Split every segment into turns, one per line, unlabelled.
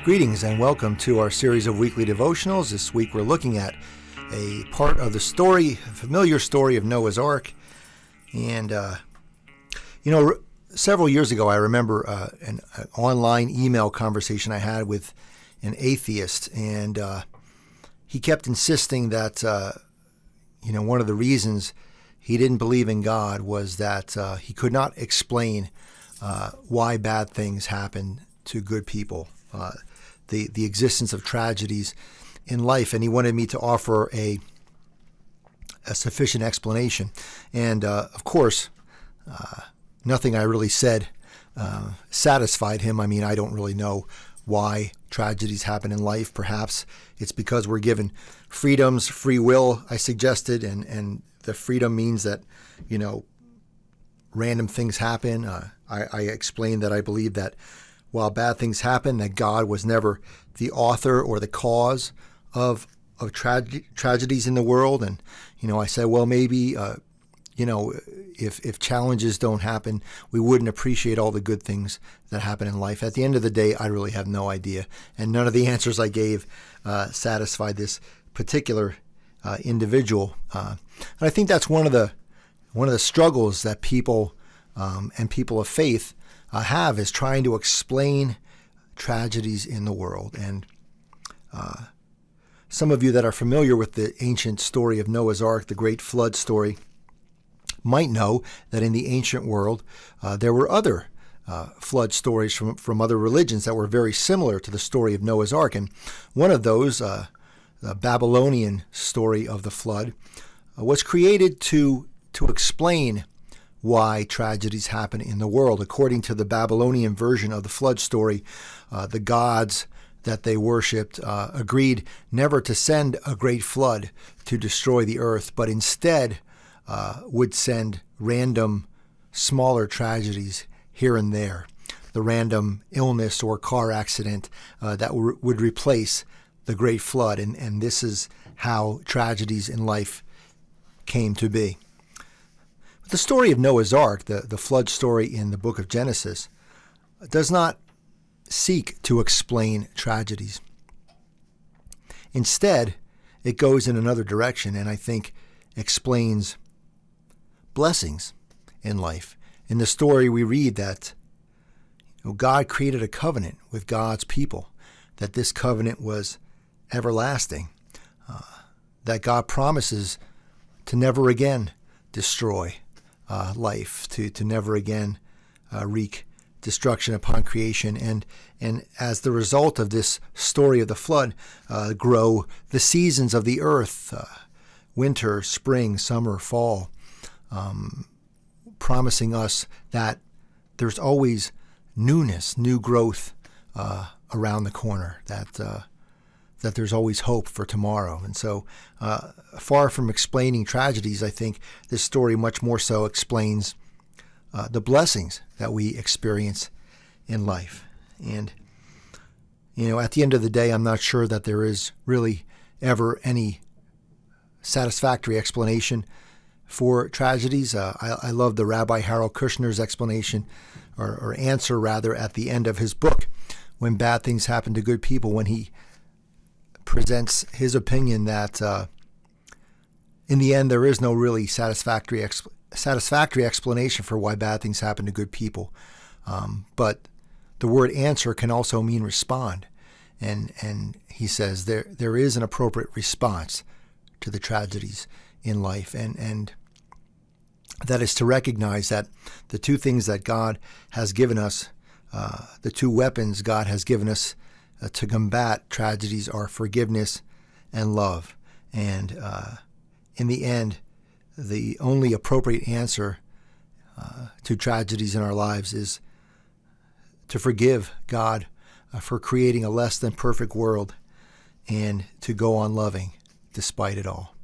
Greetings and welcome to our series of weekly devotionals. This week we're looking at a part of the story, a familiar story of Noah's Ark. And, several years ago I remember an online email conversation I had with an atheist. And he kept insisting that, one of the reasons he didn't believe in God was that he could not explain why bad things happen to good people. The existence of tragedies in life, and he wanted me to offer a sufficient explanation. And of course, nothing I really said satisfied him. I mean, I don't really know why tragedies happen in life. Perhaps it's because we're given freedoms, free will, I suggested, and the freedom means that, random things happen. I explained that I believe that while bad things happen, that God was never the author or the cause of tragedies in the world. And, I said, well, maybe, if challenges don't happen, we wouldn't appreciate all the good things that happen in life. At the end of the day, I really have no idea. And none of the answers I gave satisfied this particular individual. And I think that's one of the struggles that people and people of faith have, is trying to explain tragedies in the world. And some of you that are familiar with the ancient story of Noah's Ark, the great flood story, might know that in the ancient world there were other flood stories from other religions that were very similar to the story of Noah's Ark. And one of those, the Babylonian story of the flood, was created to explain why tragedies happen in the world. According to the Babylonian version of the flood story, the gods that they worshipped agreed never to send a great flood to destroy the earth, but instead would send random smaller tragedies here and there, the random illness or car accident that would replace the great flood. And this is how tragedies in life came to be. The story of Noah's Ark, the flood story in the book of Genesis, does not seek to explain tragedies. Instead, it goes in another direction, and I think explains blessings in life. In the story, we read that God created a covenant with God's people, that this covenant was everlasting, that God promises to never again destroy life, to never again wreak destruction upon creation. And as the result of this story of the flood, grow the seasons of the earth, winter, spring, summer, fall, promising us that there's always newness, new growth around the corner, that there's always hope for tomorrow. And so far from explaining tragedies, I think this story much more so explains the blessings that we experience in life. And, at the end of the day, I'm not sure that there is really ever any satisfactory explanation for tragedies. I love the Rabbi Harold Kushner's explanation, or answer rather, at the end of his book, When Bad Things Happen to Good People, when he presents his opinion that in the end there is no really satisfactory explanation for why bad things happen to good people. But the word answer can also mean respond. And he says there is an appropriate response to the tragedies in life. And that is to recognize that the two things that God has given us, the two weapons God has given us to combat tragedies, are forgiveness and love. And in the end, the only appropriate answer to tragedies in our lives is to forgive God for creating a less than perfect world, and to go on loving despite it all.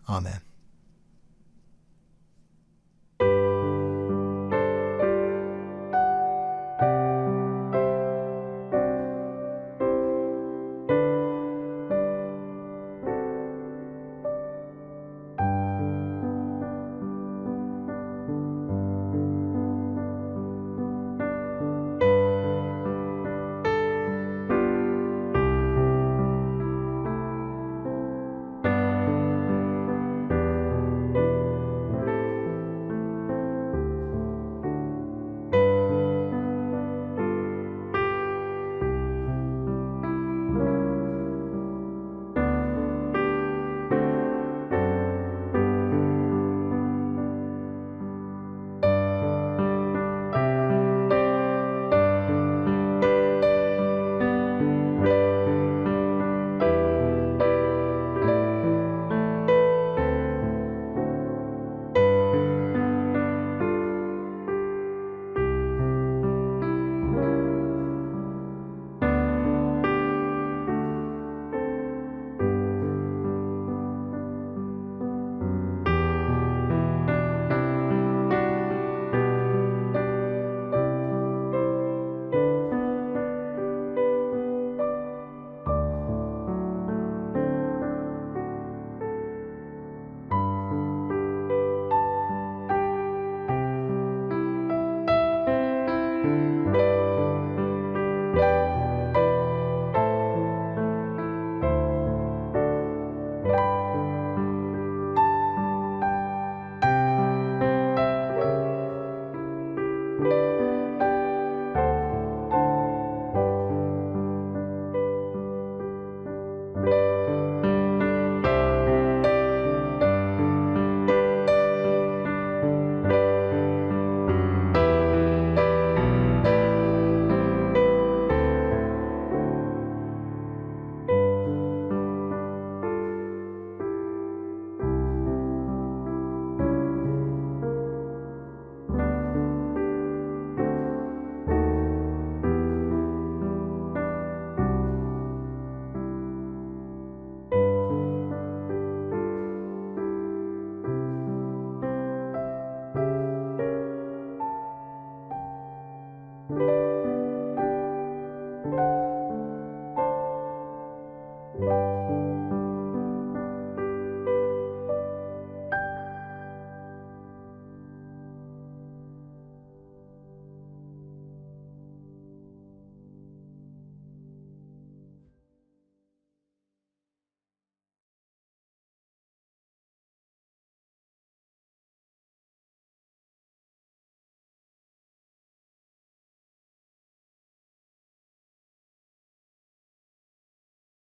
Amen.